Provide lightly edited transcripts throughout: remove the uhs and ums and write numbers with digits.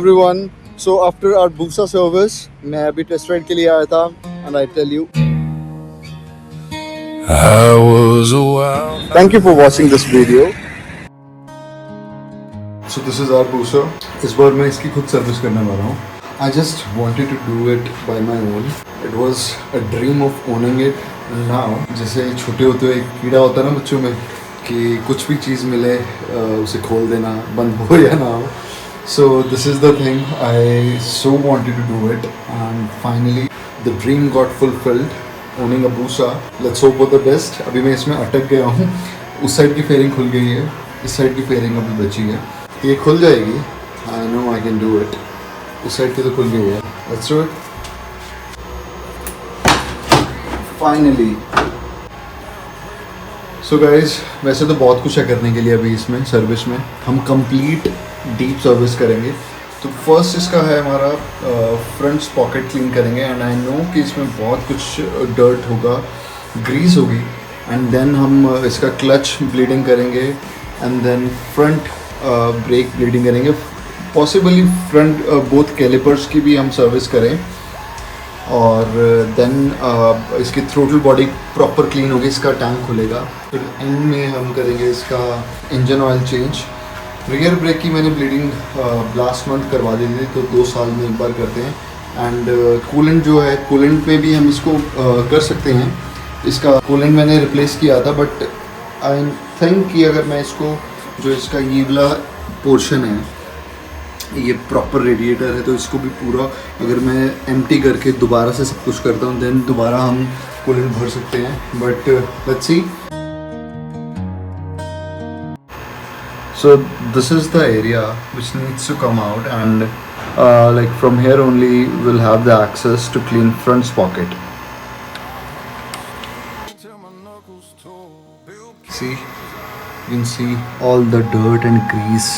everyone. So after our Busa service, मैं अभी test ride के लिए आया था and I tell you. I was a wild. Thank you for watching this video. So this is our Busa. इस बार मैं इसकी खुद सर्विस करने वाला हूँ. I just wanted to do it by my own. It was a dream of owning it. Now जैसे छोटे होते हुए एक कीड़ा होता है ना बच्चों में कि कुछ भी चीज़ मिले उसे खोल देना, बंद हो या ना हो. So this is the thing. I so wanted to do it and finally the dream got fulfilled. Owning a Busa. Let's hope for the best. अभी मैं इसमें अटक गया हूँ. उस साइड की फेयरिंग खुल गई है, इस साइड की फेयरिंग अभी बची है. ये खुल जाएगी. I know I can do it. उस साइड की तो खुल गई है. Let's do it. Finally. So guys, वैसे तो बहुत कुछ है करने के लिए अभी इसमें सर्विस में. हम कंप्लीट डीप सर्विस करेंगे. तो फर्स्ट इसका है हमारा फ्रंट पॉकेट क्लीन करेंगे एंड आई नो कि इसमें बहुत कुछ डर्ट होगा, ग्रीस होगी. एंड देन हम इसका क्लच ब्लीडिंग करेंगे and then front brake bleeding करेंगे. पॉसिबली फ्रंट बोथ कैलिपर्स की भी हम सर्विस करें. और देन इसकी थ्रोटल बॉडी प्रॉपर क्लीन होगी, इसका टैंक खुलेगा. फिर एंड में हम करेंगे इसका engine oil change. Rear brake की मैंने ब्लीडिंग लास्ट मंथ करवा दी थी, तो 2 साल में एक बार करते हैं. एंड कूलेंट जो है, कूलेंट में भी हम इसको कर सकते हैं. इसका कूलेंट मैंने रिप्लेस किया था, बट आई थिंक कि अगर मैं इसको जो इसका ये वाला पोर्शन है, ये प्रॉपर रेडिएटर है, तो इसको भी पूरा अगर मैं एम्प्टी करके दोबारा से सब कुछ करता हूँ देन दोबारा हम कूलेंट भर सकते हैं. But let's see. So this is the area which needs to come out, and like from here only we'll have the access to clean front pocket. See, you can see all the dirt and grease.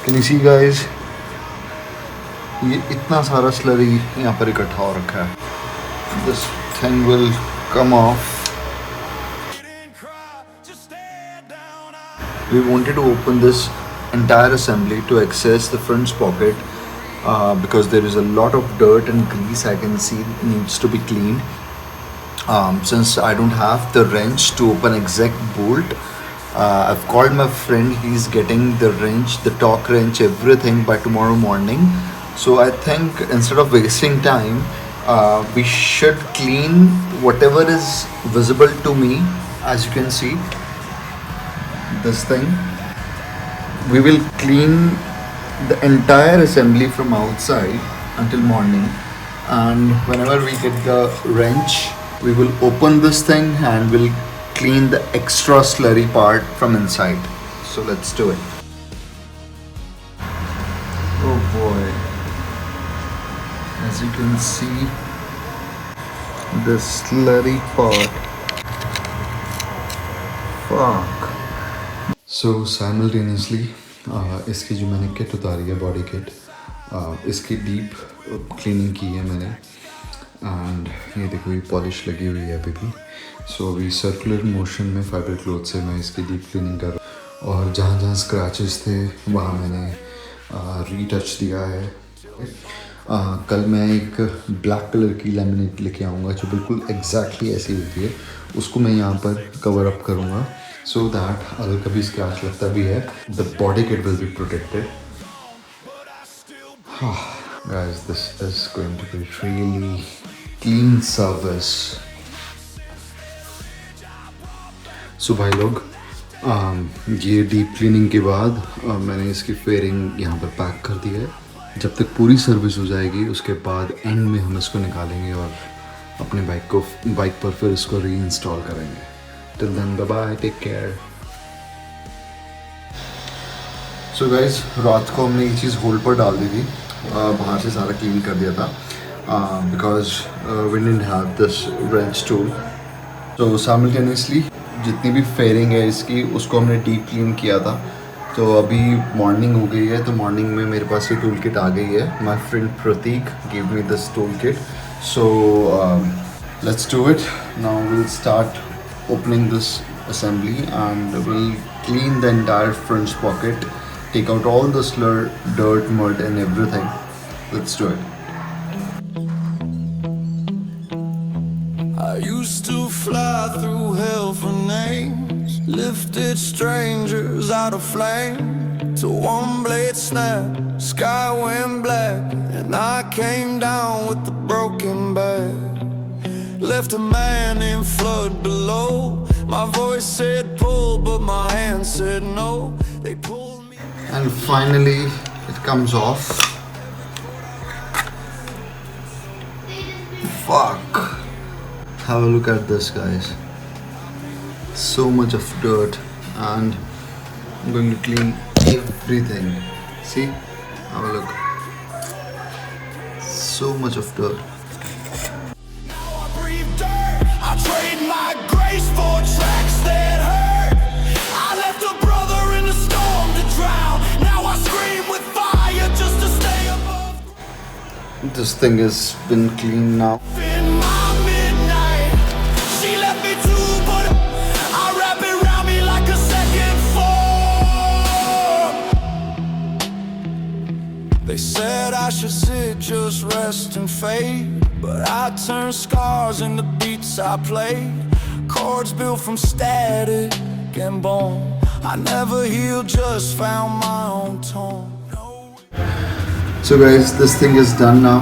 Can you see guys? ये इतना सारा slurry यहाँ पर इकट्ठा हो रखा है. This thing will come off. We wanted to open this entire assembly to access the front pocket because there is a lot of dirt and grease I can see needs to be cleaned. Since I don't have the wrench to open exact bolt, I've called my friend. He's getting the wrench, the torque wrench, everything by tomorrow morning. So I think instead of wasting time, we should clean whatever is visible to me. As you can see, this thing, we will clean the entire assembly from outside until morning, and whenever we get the wrench we will open this thing and we'll clean the extra slurry part from inside. So let's do it. Oh boy, as you can see, the slurry part. Fuck. So simultaneously इसकी जो मैंने kit उतारी है, body kit, इसकी deep cleaning की है मैंने. And ये देखो, ये पॉलिश लगी हुई है अभी भी. सो अभी सर्कुलर मोशन में फाइबर क्लॉथ से मैं इसकी डीप क्लीनिंग कर रहा हूँ. और जहाँ जहाँ स्क्रैचेस थे वहाँ मैंने रीटच दिया है. कल मैं एक ब्लैक कलर की लैमिनेट लेके आऊँगा जो बिल्कुल एग्जैक्टली ऐसी होती है. उसको मैं यहाँ पर कवर अप करूँगा so that अगर कभी स्क्रैच लगता भी है, the body kit will be protected. Guys, this is going to be really clean service. So भाई लोग, ये डीप क्लीनिंग के बाद मैंने इसकी फेयरिंग यहाँ पर पैक कर दी है. जब तक पूरी सर्विस हो जाएगी उसके बाद एंड में हम इसको निकालेंगे और अपने बाइक पर फिर इसको री इंस्टॉल करेंगे. Till then, bye bye, take care. So guys, रात को हमने ये चीज़ होल्ड पर डाल दी थी. बाहर से सारा क्लीन कर दिया था because we didn't have this wrench tool. So simultaneously जितनी भी फेयरिंग है इसकी उसको हमने डीप क्लीन किया था. तो अभी मॉर्निंग हो गई है, तो मॉर्निंग में मेरे पास ये टूल किट आ गई है. My friend Prateek give me this tool kit. So let's do it. Now will start opening this assembly, and we'll clean the entire front sprocket, take out all the slur, dirt, mud and everything. Let's do it. I used to fly through hell for names, lifted strangers out of flame, to one blade snap, sky went black, and I came down with the broken back. Left a man in flood below. My voice said pull, but my hand said no. They pulled me. And finally it comes off. Fuck. Have a look at this, guys. So much of dirt, and I'm going to clean everything. See? Have a look. So much of dirt. I trade my grace for tracks that hurt. I left a brother in the storm to drown. Now I scream with fire just to stay above. This thing has been cleaned now. In my midnight, she left me too, but I wrap it around me like a second form. They said I should sit, just rest and fade, but I turned scars into beats I played, chords built from static and bone. I never healed, just found my own tone. So guys, this thing is done now.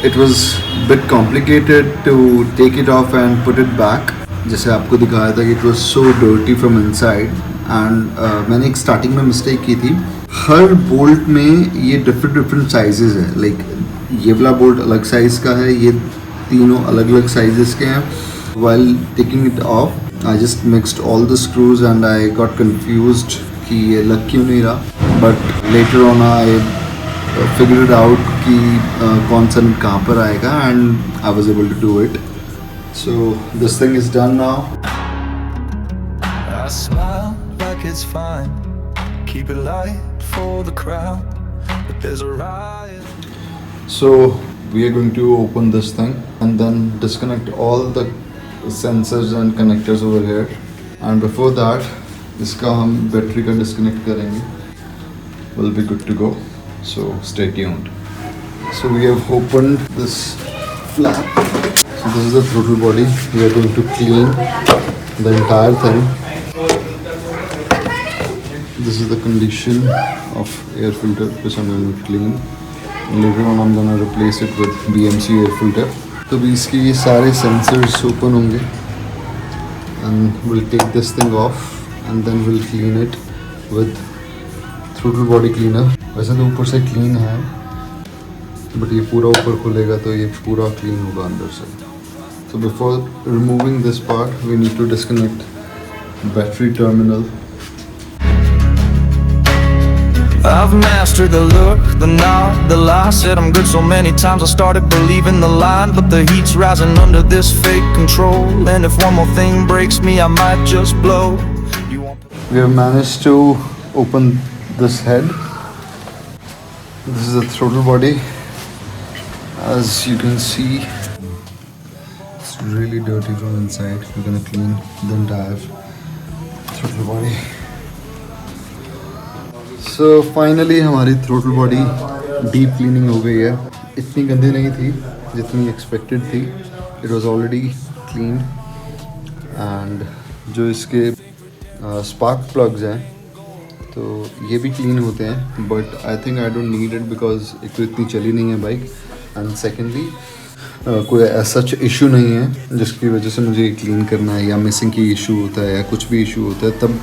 It was a bit complicated to take it off and put it back. जैसे आपको दिखाया था कि it was so dirty from inside, and मैंने एक starting में mistake की थी. हर bolt में ये different sizes है. Like ये वाला bolt अलग size का है, ये तीनों अलग-अलग sizes के हैं. While taking it off, I just mixed all the screws and I got confused कि ये लग क्यों नहीं रहा. But later on I figured it out कि कौन सा नट कहाँ पर आएगा, and I was able to do it. So this thing is done now. I smile like it's fine, keep it light for the crowd, but there's a riot. So we are going to open this thing and then disconnect all the sensors and connectors over here. And before that, इसका हम battery का disconnect करेंगे. We'll be good to go. So stay tuned. So we have opened this flap. So this is the throttle body. We are going to clean the entire thing. This is the condition of air filter which I'm going to clean. Later on I'm going to replace it with BMC air filter. तो भी इसके ये सारे sensors open होंगे, and we'll take this thing off and then we'll clean it with throttle body cleaner. वैसे तो ऊपर से clean है, but ये पूरा ऊपर खुलेगा तो ये पूरा clean होगा अंदर से. So before removing this part, we need to disconnect battery terminal. I've mastered the look, the nod, the lie. Said I'm good so many times I started believing the line. But the heat's rising under this fake control, and if one more thing breaks me, I might just blow. We have managed to open this head. This is the throttle body. As you can see, it's really dirty from inside. We're gonna clean the entire throttle body. So finally हमारी throttle body deep cleaning हो गई है. इतनी गंदी नहीं थी जितनी expected थी. It was already cleaned, and जो इसके spark plugs हैं तो ये भी clean होते हैं. But I think I don't need it because एक तो इतनी चली नहीं है बाइक, and secondly कोई ऐसा इशू नहीं है जिसकी वजह से मुझे क्लीन करना है, या मिसिंग की इशू होता है या कुछ भी इशू होता है तब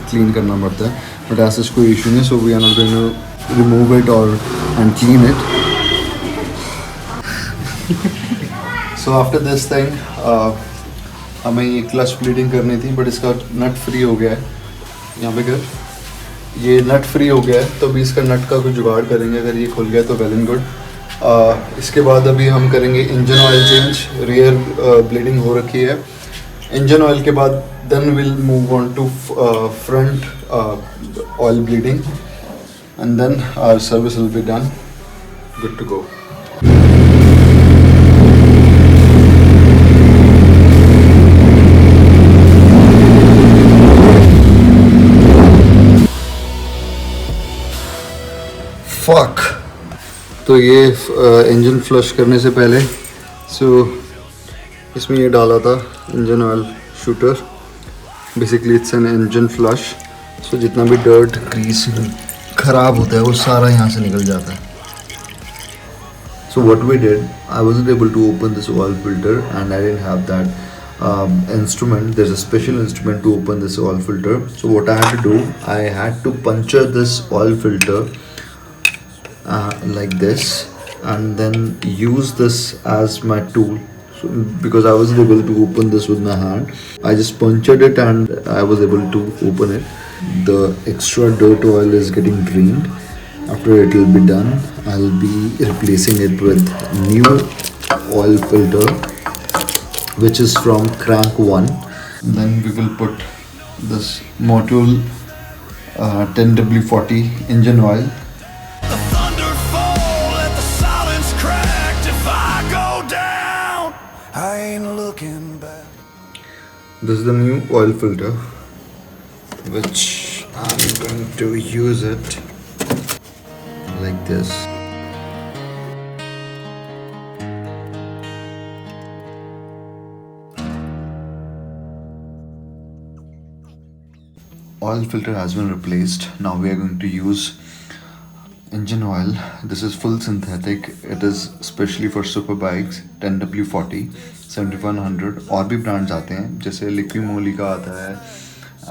क्लीन करना पड़ता है. बट ऐसा कोई इशू नहीं. So we are not going to remove it और and clean it. So after this thing हमें ये क्लच ब्लीडिंग करनी थी, बट इसका नट फ्री हो गया है. यहाँ पे कर ये नट फ्री हो गया है, तो अभी इसका नट का कुछ जुगाड़ करेंगे. अगर ये खुल गया तो वेल एंड गुड. इसके बाद अभी हम करेंगे engine oil change. Rear bleeding हो रखी है. इंजन ऑयल के बाद then will move on to front oil bleeding, and then our service will be done. Good to go. तो ये इंजन फ्लश करने से पहले इसमें ये डाला था engine oil shooter. Basically it's an engine flush. जितना भी डर्ट ग्रीस ख़राब होता है वो सारा यहाँ से निकल जाता है. So what we did, I wasn't able to open this oil filter and I didn't have that instrument. There's a special instrument to open this oil filter. So what I had to do, I had to puncture this oil filter like this and then use this as my tool. So because I wasn't able to open this with my hand, I just punctured it and I was able to open it. The extra dirt oil is getting drained. After it will be done, I'll be replacing it with new oil filter, which is from Crank 1. Then we will put this Motul 10W40 engine oil. The thunder fall, let the silence crack. If I go down, I ain't looking back. This is the new oil filter, which I'm going to use it like this. Oil filter has been replaced. Now we are going to use engine oil. This is full synthetic. It is specially for super bikes. 10W40, 7100. और भी brands आते हैं जैसे लिक्विमोली का आता है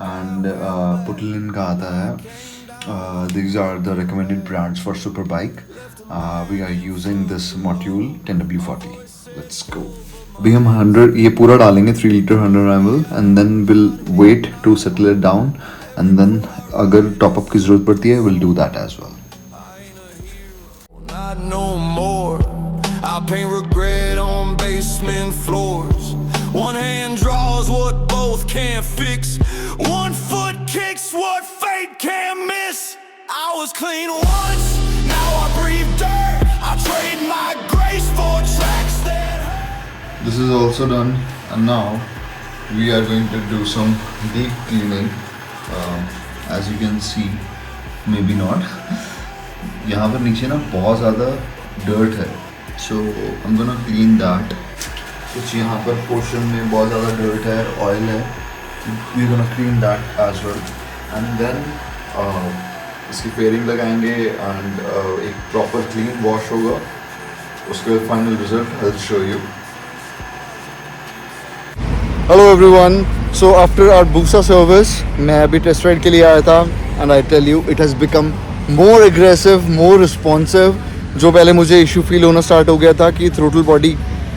and पुटलिन का आता है. These are the recommended brands for superbike. We are using this Motul 10W40. Let's go. अभी हम 100 ये पूरा डालेंगे 3 litre 100 ml and then we'll wait to settle it down and then अगर top up की ज़रूरत पड़ती है we'll do that as well. Not no more. I paint regret on basement floors. One hand draws what both can't fix. One foot kicks what fate can't miss. I was clean once, now I breathe dirt. I trade my grace for tracks that hurt. This is also done and now we are going to do some deep cleaning. As you can see, maybe not. यहाँ पर नीचे ना बहुत ज़्यादा dirt है. So I'm gonna clean that. कुछ यहाँ पर पोर्शन में बहुत ज़्यादा dirt है, oil है. We're gonna clean that as well. And then इसकी फेयरिंग लगाएंगे and एक proper clean wash होगा. उसके बाद final result I'll show you. Hello everyone. So after our Busa service, मैं अभी टेस्ट राइड के लिए आया था and I tell you it has become more aggressive, more responsive. जो पहले मुझे इशू फील होना स्टार्ट हो गया था कि थ्रोटल बॉडी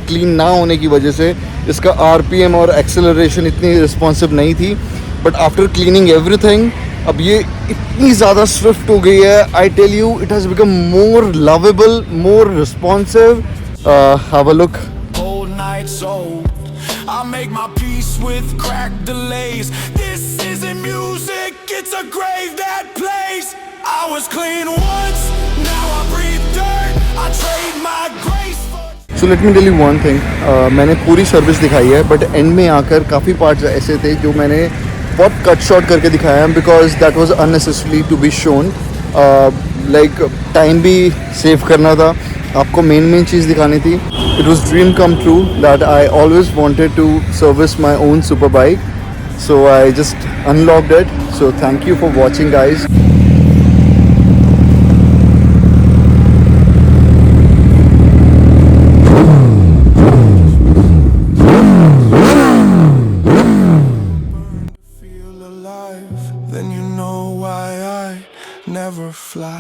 क्लीन ना होने की वजह से इसका RPM और एक्सेलरेशन इतनी रिस्पॉन्सिव नहीं थी. बट आफ्टर क्लीनिंग एवरीथिंग अब ये इतनी ज़्यादा स्विफ्ट हो गई है. I tell you it has become more lovable, more responsive. Have a look. Old nights old. I make my peace with crack delays. This isn't music, it's a grave that plays. I was clean once, now I breathe dirt. I trade my grace for. So let me tell you one thing. मैंने पूरी service दिखाई है but and में आकर काफ़ी parts ऐसे थे जो मैंने बहुत कट शॉर्ट करके दिखाया है because that was unnecessary to be shown. Like time भी सेव करना था, आपको मेन चीज़ दिखानी थी. It was dream come true that I always wanted to service my own super bike. So I just unlocked it. So thank you for watching guys. Feel alive, then you know why I never fly.